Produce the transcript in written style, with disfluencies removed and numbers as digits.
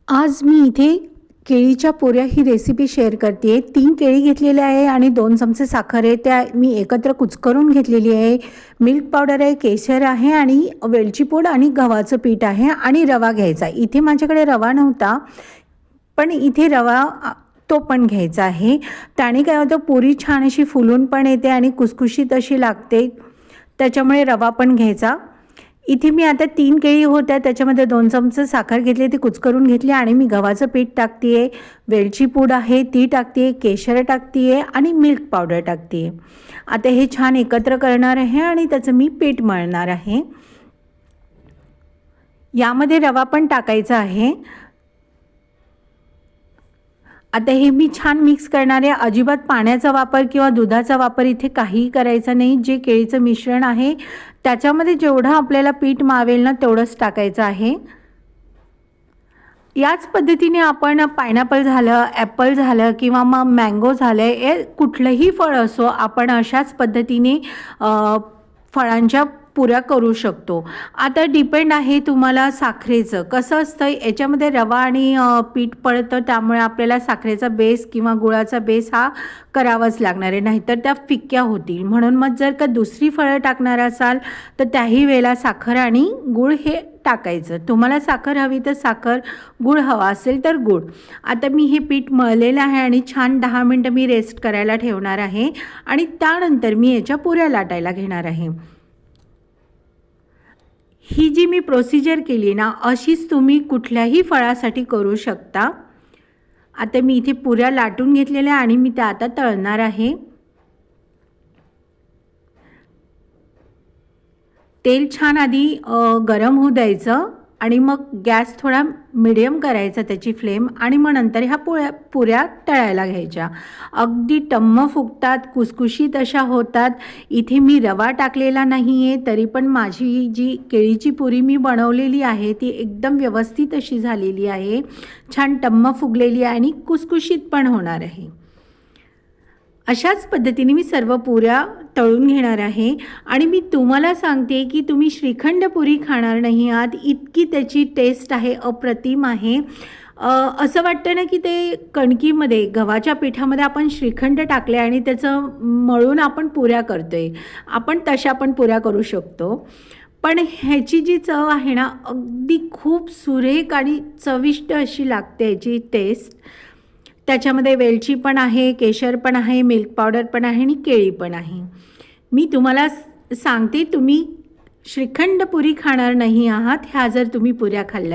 आज मी इथे केळीच्या पुऱ्या ही रेसिपी शेअर करते आहे। 3 केळी घेतलेले आहे आणि 2 चमचे साखर आहे, त्या मी एकत्र कुचकरून घेतलेली आहे। मिल्क पावडर आहे, केशर आहे आणि वेलची पूड आणि गव्हाचं पीठ आहे आणि रवा घ्यायचा। इथे माझ्याकडे रवा नव्हता, पण इथे रवा तो पण घ्यायचा आहे। त्याने काय होतं, पुरी छान अशी फुलून पण येते आणि कुसकुशीत अशी लागते, त्याच्यामुळे रवा पण घ्यायचा। इथे मी आता 3 केळी होत्या, त्याच्यामध्ये 2 चमचे साखर घेतली, ती कुचकरून घेतली आणि मी गव्हाचं पीठ टाकते आहे, वेलची पूड आहे ती टाकते आहे, केशर टाकते आहे आणि मिल्क पावडर टाकते आहे। आता हे छान एकत्र करणार आहे आणि त्याचं मी पीठ मळणार आहे। यामध्ये रवा पण टाकायचा आहे। आता हे मी छान मिक्स करणार आहे। अजिबात पाण्याचा वापर किंवा दुधाचा वापर इथे काहीही करायचा नाही। जे केळीचं मिश्रण आहे त्याच्यामध्ये जेवढं आपल्याला पीठ मावेल ना तेवढंच टाकायचं आहे। याच पद्धतीने आपण पायनॅपल झालं, ॲपल झालं किंवा मग मँगो झालं, हे कुठलंही फळ असो, आपण अशाच पद्धतीने फळांच्या पुऱ्या करू शकतो। आता डिपेंड आहे तुम्हाला साखरेचं कसं असतं, याच्यामध्ये रवा आणि पीठ पडतं, त्यामुळे आपल्याला साखरेचा बेस किंवा गुळाचा बेस हा करावाच लागणार आहे, नाहीतर त्या फिक्क्या होतील। म्हणून मग जर का दुसरी फळं टाकणार असाल तर त्याही वेळेला साखर आणि गूळ हे टाकायचं। तुम्हाला साखर हवी तर साखर, गूळ हवा असेल तर गूळ। आता मी हे पीठ मळलेलं आहे आणि छान 10 मिनटं मी रेस्ट करायला ठेवणार आहे आणि त्यानंतर मी याच्या पुऱ्या लाटायला घेणार आहे। ही जी मी प्रोसिजर केली ना, अशीच तुम्ही कुठल्याही फळासाठी करू शकता। आता मी इथे पुऱ्या लाटून घेतलेल्या आणि मी त्या आता तळणार आहे। तेल छान आधी गरम होऊ द्यायचं आणि मग गॅस थोडा मीडियम करायचा त्याची फ्लेम, आणि मग नंतर ह्या पुऱ्या तळायला घ्यायच्या। अगदी टम्म फुगतात, कुसकुशीत अशा होतात। इथे मी रवा टाकलेला नाही आहे, तरी पण माझी जी केळीची पुरी मी बनवलेली आहे ती एकदम व्यवस्थित अशी झालेली आहे, छान टम्म फुगलेली आहे आणि कुसकुशीत पण होणार आहे। अशाच पद्धतीने मी सर्व पुऱ्या तळून घेणार आहे आणि मी तुम्हाला सांगते की तुम्ही श्रीखंड पुरी खाणार नाही आहात, इतकी त्याची टेस्ट आहे, अप्रतिम आहे। असं वाटतं ना की ते कणकीमध्ये, गव्हाच्या पिठामध्ये आपण श्रीखंड टाकले आणि त्याचं मळून आपण पुऱ्या करतोय, आपण तशा पण पुऱ्या करू शकतो। पण ह्याची जी चव आहे ना, अगदी खूप सुरेख आणि चविष्ट अशी लागते याची टेस्ट। त्याच्यामध्ये वेलची पण आहे, केशर पण आहे, मिल्क पावडर पण आहे आणि केळी पण आहे। मी तुम्हाला सांगते, तुम्ही श्रीखंड पुरी खाणार नाही आहात ह्या जर तुम्ही पुऱ्या खाल्ल्या